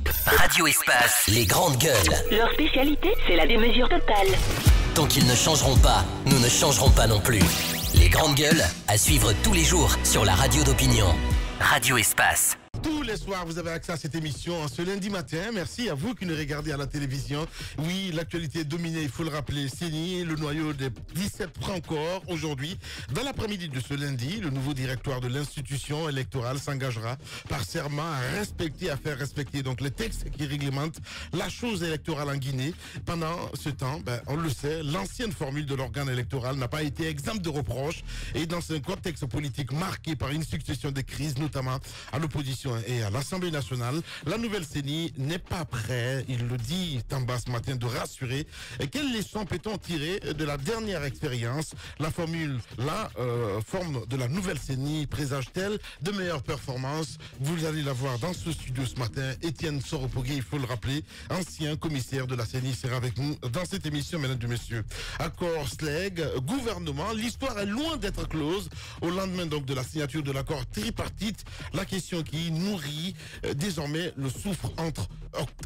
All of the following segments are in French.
Radio Espace, les grandes gueules. Leur spécialité, c'est la démesure totale. Tant qu'ils ne changeront pas, nous ne changerons pas non plus. Les grandes gueules, à suivre tous les jours sur la radio d'opinion. Radio Espace. Tous les soirs, vous avez accès à cette émission ce lundi matin. Merci à vous qui nous regardez à la télévision. Oui, l'actualité est dominée, il faut le rappeler. CENI, le noyau des 17 prend encore aujourd'hui. Dans l'après-midi de ce lundi, le nouveau directoire de l'institution électorale s'engagera par serment à respecter, à faire respecter donc les textes qui réglementent la chose électorale en Guinée. Pendant ce temps, on le sait, l'ancienne formule de l'organe électoral n'a pas été exempte de reproches. Et dans un contexte politique marqué par une succession de crises, notamment à l'opposition et à l'Assemblée nationale, la nouvelle CENI n'est pas prête, il le dit Tamba ce matin, de rassurer. Et quelles leçons peut-on tirer de la dernière expérience? La forme de la nouvelle CENI présage-t-elle de meilleures performances? Vous allez la voir dans ce studio ce matin. Étienne Soropogué, il faut le rappeler, ancien commissaire de la CENI, sera avec nous dans cette émission, mesdames et messieurs. Accord SLEG, gouvernement, l'histoire est loin d'être close. Au lendemain donc de la signature de l'accord tripartite, la question qui nourrit désormais le souffle entre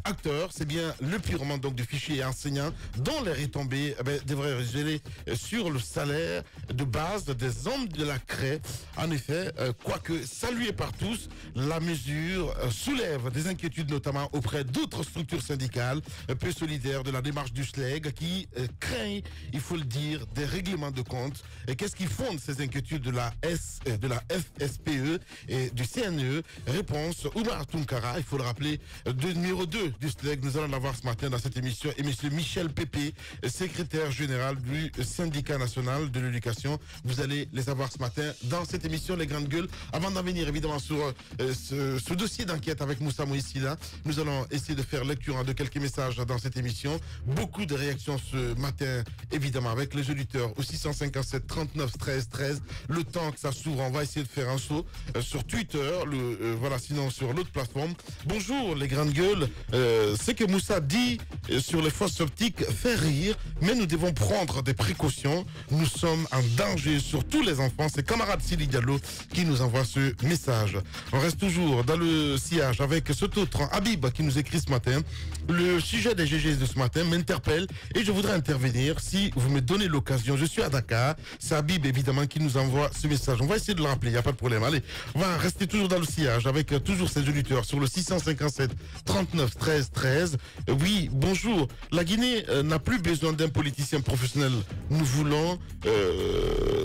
acteurs, c'est bien le purement donc du fichier enseignant dont les retombées devraient révéler sur le salaire de base des hommes de la CRE. En effet, quoique saluée par tous, la mesure soulève des inquiétudes notamment auprès d'autres structures syndicales peu solidaires de la démarche du SLEG qui craint, il faut le dire, des règlements de compte. Et qu'est-ce qui fonde ces inquiétudes de la FSPE et du CNE? Réponse, Oumar Tounkara, il faut le rappeler, numéro 2 du SLEG. Nous allons l'avoir ce matin dans cette émission. Et monsieur Michel Pépé, secrétaire général du syndicat national de l'éducation. Vous allez les avoir ce matin dans cette émission, les grandes gueules. Avant d'en venir évidemment sur ce dossier d'enquête avec Moussa Moïsila, nous allons essayer de faire lecture de quelques messages dans cette émission. Beaucoup de réactions ce matin, évidemment, avec les auditeurs au 657 39 13 13. Le temps que ça s'ouvre, on va essayer de faire un saut sur Twitter, voilà, sinon sur l'autre plateforme. Bonjour les grandes gueules, ce que Moussa dit sur les fausses optiques fait rire, mais nous devons prendre des précautions. Nous sommes en danger sur tous les enfants. C'est camarade Sili Diallo qui nous envoie ce message. On reste toujours dans le sillage avec cet autre Habib qui nous écrit ce matin. Le sujet des GG de ce matin m'interpelle et je voudrais intervenir si vous me donnez l'occasion. Je suis à Dakar, c'est Habib évidemment qui nous envoie ce message. On va essayer de le rappeler, il n'y a pas de problème. Allez, on va rester toujours dans le sillage avec toujours ces auditeurs sur le 657 39 13 13. Oui, bonjour. La Guinée n'a plus besoin d'un politicien professionnel. Nous voulons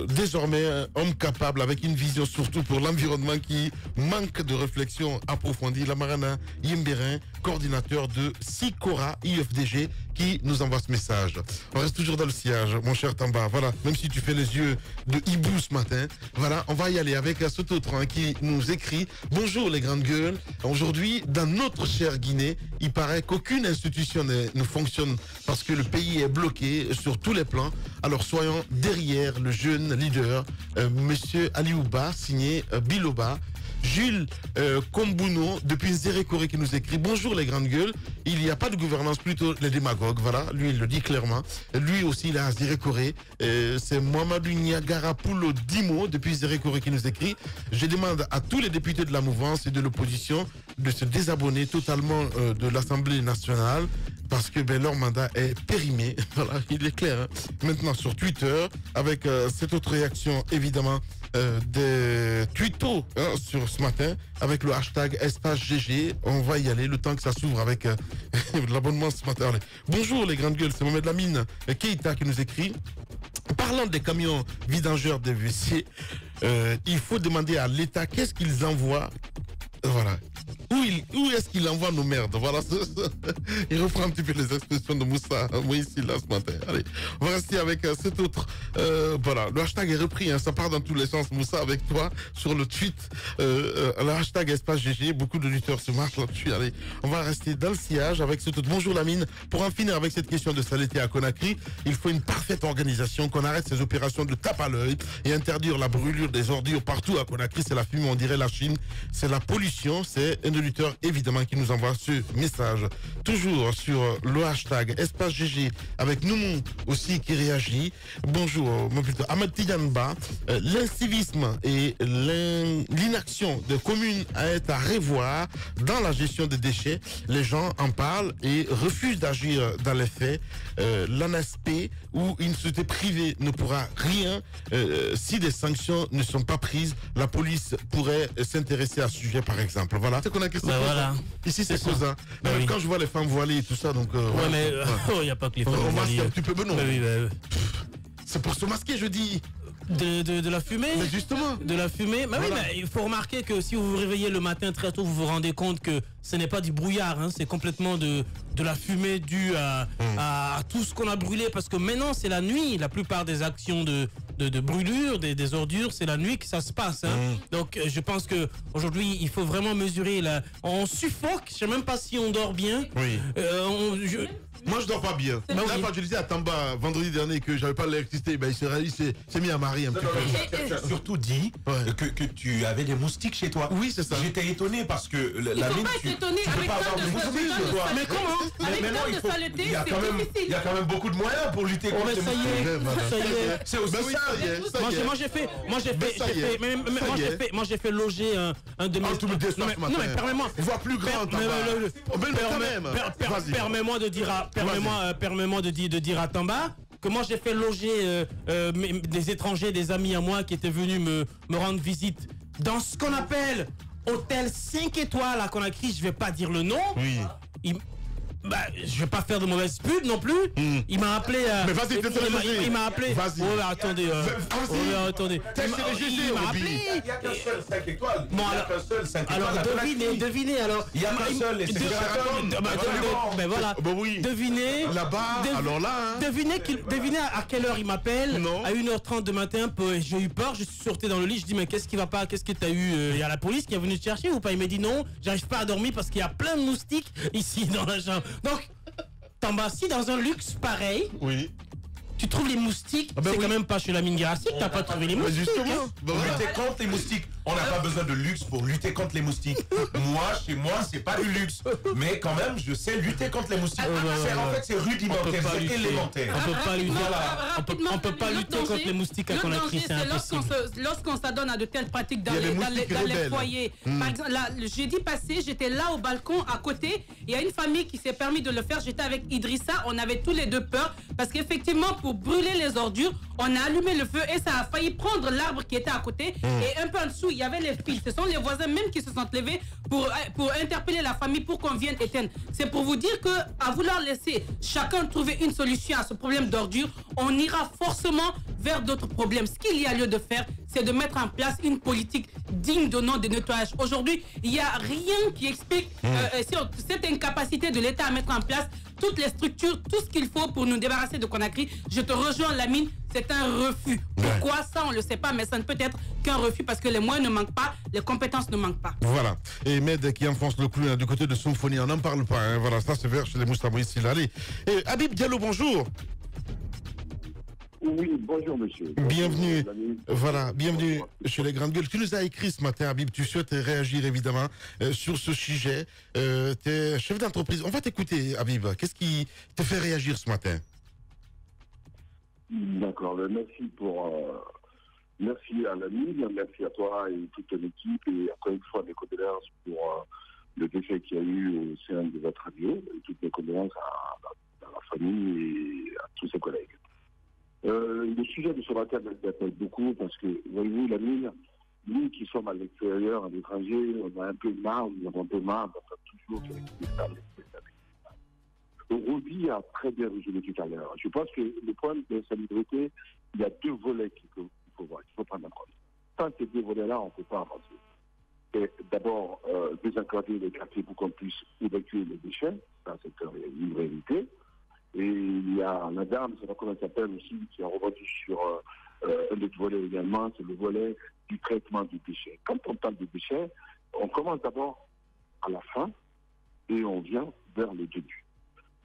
désormais un homme capable avec une vision surtout pour l'environnement qui manque de réflexion approfondie. Lamarana Yemberin, coordinateur de SICORA IFDG, qui nous envoie ce message. On reste toujours dans le sillage, mon cher Tamba. Voilà, même si tu fais les yeux de hibou ce matin, voilà, on va y aller avec cet autre qui nous écrit. Bonjour les grandes gueules. Aujourd'hui, dans notre chère Guinée, il paraît qu'aucune institution ne fonctionne parce que le pays est bloqué sur tous les plans. Alors soyons derrière le jeune leader, monsieur Aliouba, signé Biloba. Jules Kombuno, depuis Zérékoré, qui nous écrit. Bonjour les grandes gueules, il n'y a pas de gouvernance, plutôt les démagogues. Voilà, lui il le dit clairement. Lui aussi il a Zérékoré. C'est Mohamedou Niagarapulo Dimo, depuis Zérékoré, qui nous écrit. Je demande à tous les députés de la mouvance et de l'opposition de se désabonner totalement de l'Assemblée nationale parce que leur mandat est périmé. Voilà, il est clair. Hein. Maintenant sur Twitter, avec cette autre réaction évidemment des tutos sur ce matin avec le hashtag espace GG. On va y aller le temps que ça s'ouvre avec l'abonnement ce matin. Allez. Bonjour les grandes gueules, c'est Mohamed Lamine Keita qui nous écrit. Parlant des camions vidangeurs des WC, il faut demander à l'État qu'est-ce qu'ils envoient. Voilà. Où est-ce qu'il envoie nos merdes? Voilà. Il reprend un petit peu les expressions de Moussa Moïse là ce matin. Allez, on va rester avec cet autre. Voilà, le hashtag est repris, hein, ça part dans tous les sens. Moussa, avec toi sur le tweet, le hashtag espace GG. Beaucoup d'auditeurs se marchent là-dessus. Allez, on va rester dans le sillage avec cet autre. Bonjour Lamine. Pour en finir avec cette question de saleté à Conakry, il faut une parfaite organisation, qu'on arrête ces opérations de tape à l'œil et interdire la brûlure des ordures partout à Conakry. C'est la fumée, on dirait la Chine. C'est la pollution. C'est un auditeur évidemment, qui nous envoie ce message. Toujours sur le hashtag Espace GG, avec Noumou aussi qui réagit. Bonjour, mon putain. Ahmed Tiyanba, l'incivisme et l'inaction des communes est à revoir dans la gestion des déchets. Les gens en parlent et refusent d'agir dans les faits. L'ANSP ou une société privée ne pourra rien si des sanctions ne sont pas prises. La police pourrait s'intéresser à ce sujet, par exemple. Voilà. C'est qu'on a question. Voilà. Ici, c'est ça. Oui. Quand je vois les femmes voilées et tout ça, donc. Ouais, mais il n'y a pas que les femmes voilées. Un petit peu non. Oui. C'est pour se masquer, je dis. De la fumée. Mais justement. De la fumée. Mais voilà. Oui, mais il faut remarquer que si vous vous réveillez le matin très tôt, vous vous rendez compte que ce n'est pas du brouillard, hein, c'est complètement de la fumée due à tout ce qu'on a brûlé. Parce que maintenant, c'est la nuit. La plupart des actions de brûlure, des ordures, c'est la nuit que ça se passe. Hein. Donc, je pense qu'aujourd'hui, il faut vraiment mesurer. On suffoque. Je ne sais même pas si on dort bien. Oui. Moi, je dors pas bien. Là, quand je disais à Tamba vendredi dernier que j'avais pas l'électricité, ben, il s'est mis à marier un petit peu. Tu as surtout dit que tu avais des moustiques chez toi. Oui, c'est ça. J'étais étonné parce que la mine, tu peux pas avoir de moustiques chez toi. Mais comment? Mais maintenant, il y a quand même beaucoup de moyens pour lutter contre les moustiques. Ça y est. C'est aussi ça. Moi, j'ai fait loger un de mes... Non, mais permets-moi. Voire plus grand. Permets-moi de dire à Tamba que moi j'ai fait loger des étrangers, des amis à moi qui étaient venus me rendre visite dans ce qu'on appelle hôtel 5 étoiles, là qu'on a écrit, je vais pas dire le nom. Oui. Je vais pas faire de mauvaise pub non plus. Il m'a appelé. Mais vas-y, il m'a appelé. Vas-y. Oh, attendez. Attendez. Il m'a appelé. Il n'y a qu'un seul 5 étoiles. Bon, alors devinez alors. Il y a qu'un seul. Ben voilà. Oui. Devinez. Là-bas. Alors là. Devinez à quelle heure il m'appelle. À 1h30 du matin. J'ai eu peur. Je suis sorti dans le lit. Je dis mais qu'est-ce qui va pas? Qu'est-ce que t'as eu? Il y a la police qui est venue te chercher ou pas? Il m'a dit non. J'arrive pas à dormir parce qu'il y a plein de moustiques ici dans la chambre. Donc, Tamba, si dans un luxe pareil, oui, tu trouves les moustiques, c'est quand même pas chez la mine Grassi que t'as pas trouvé les moustiques. Justement, pour lutter contre les moustiques. On n'a pas besoin de luxe pour lutter contre les moustiques. Chez moi, c'est pas du luxe. Mais quand même, je sais lutter contre les moustiques. En fait, c'est rudimentaire, c'est élémentaire. On peut pas lutter contre les moustiques à Conakry, c'est impossible. Lorsqu'on s'adonne à de telles pratiques dans les foyers. Par exemple, le jeudi passé, j'étais là au balcon à côté. Il y a une famille qui s'est permis de le faire. J'étais avec Idrissa. On avait tous les deux peur. Parce qu'effectivement, pour brûler les ordures, on a allumé le feu et ça a failli prendre l'arbre qui était à côté. Et un peu en dessous, il y avait les fils. Ce sont les voisins même qui se sont levés pour interpeller la famille pour qu'on vienne éteindre. C'est pour vous dire que à vouloir laisser chacun trouver une solution à ce problème d'ordure, on ira forcément vers d'autres problèmes. Ce qu'il y a lieu de faire, c'est de mettre en place une politique digne de nom de nettoyage. Aujourd'hui, il n'y a rien qui explique cette incapacité de l'État à mettre en place toutes les structures, tout ce qu'il faut pour nous débarrasser de Conakry. Je te rejoins, Lamine, c'est un refus. Pourquoi ça, on ne le sait pas, mais ça ne peut être qu'un refus parce que les moyens ne manquent pas, les compétences ne manquent pas. Voilà. Et Med qui enfonce le clou du côté de Symphonie, on n'en parle pas. Hein. Voilà, ça c'est vers chez les Moustamouis s'il allait. Et Habib Diallo, bonjour. Oui, bonjour monsieur. Bienvenue. Voilà, bienvenue chez les Grandes Gueules. Tu nous as écrit ce matin, Habib, tu souhaites réagir évidemment sur ce sujet. Tu es chef d'entreprise. On va t'écouter, Habib. Qu'est-ce qui te fait réagir ce matin? D'accord, merci à l'ami, merci à toi et toute ton équipe et encore une fois mes condoléances pour le décès qu'il y a eu au sein de votre radio et toutes mes condoléances à la famille et à tous ses collègues. Le sujet de ce matin m'appelle beaucoup parce que, voyez-vous, la mine, nous qui sommes à l'extérieur, à l'étranger, on a un peu marre, d'entendre toujours que l'état Rodi a très bien résumé tout à l'heure. Je pense que le problème de l'insalubrité, il y a deux volets qu'il faut voir, qu'il faut prendre en compte. Sans ces deux volets-là, on ne peut pas avancer. Et d'abord, désenclaver les quartiers pour qu'on puisse évacuer les déchets, ça c'est une réalité. Et il y a la dame, c'est pas comment elle s'appelle aussi, qui a rebondi sur un autre volet également, c'est le volet du traitement des déchets. Quand on parle de déchets, on commence d'abord à la fin et on vient vers le début.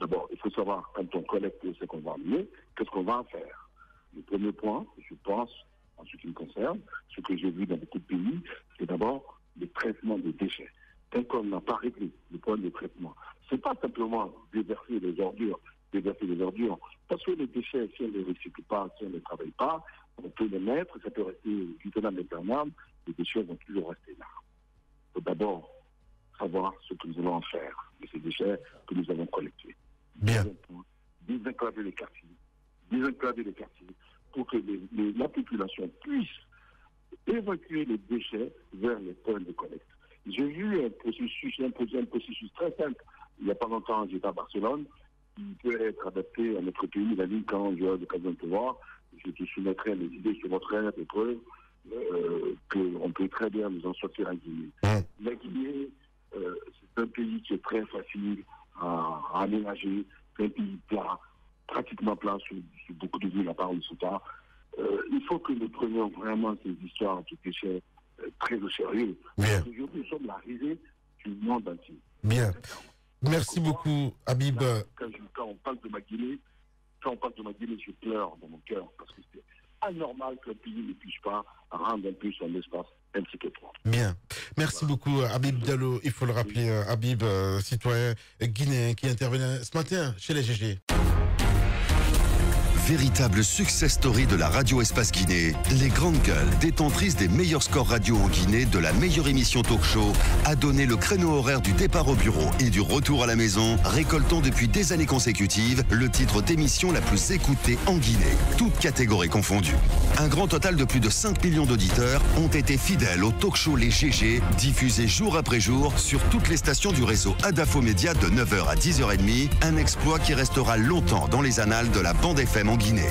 D'abord, il faut savoir, quand on collecte ce qu'on va amener, qu'est-ce qu'on va en faire. Le premier point, je pense, en ce qui me concerne, ce que j'ai vu dans beaucoup de pays, c'est d'abord le traitement des déchets. tant qu'on n'a pas réglé le problème de traitement, c'est pas simplement déverser les ordures, parce que les déchets, si on ne les recycle pas, si on ne les travaille pas, on peut les mettre, ça peut rester vitam aeternam, les déchets vont toujours rester là. Il faut d'abord savoir ce que nous allons en faire de ces déchets que nous avons collectés. Bien. Désenclaver les quartiers, pour que la population puisse évacuer les déchets vers les points de collecte. J'ai vu un processus très simple. Il n'y a pas longtemps, j'étais à Barcelone, qui peut être adapté à notre pays, la ligne, quand j'aurai l'occasion de te voir. Je te soumettrai mes idées sur votre aire, des preuves, qu'on peut très bien nous en sortir en Guinée. La Guinée, c'est un pays qui est très facile à aménager, c'est un pays plat, pratiquement plat sur beaucoup de villes à part le Souta. Il faut que nous prenions vraiment ces histoires de déchets très au sérieux. Aujourd'hui, nous sommes la risée du monde entier. Bien. Merci beaucoup, Habib. Quand on parle de ma Guinée, je pleure dans mon cœur parce que c'est anormal qu'un pays ne puisse pas rendre un peu son espace un petit peu propre. Bien. Merci beaucoup, Habib Diallo. Il faut le rappeler, Habib, citoyen guinéen qui intervenait ce matin chez les GG. Véritable success story de la radio Espace Guinée, les grandes gueules, détentrices des meilleurs scores radio en Guinée, de la meilleure émission talk show, a donné le créneau horaire du départ au bureau et du retour à la maison, récoltant depuis des années consécutives le titre d'émission la plus écoutée en Guinée, toutes catégories confondues. Un grand total de plus de 5 millions d'auditeurs ont été fidèles au talk show Les GG, diffusé jour après jour sur toutes les stations du réseau Adafo Média de 9h à 10h30, un exploit qui restera longtemps dans les annales de la bande FM en Guinée.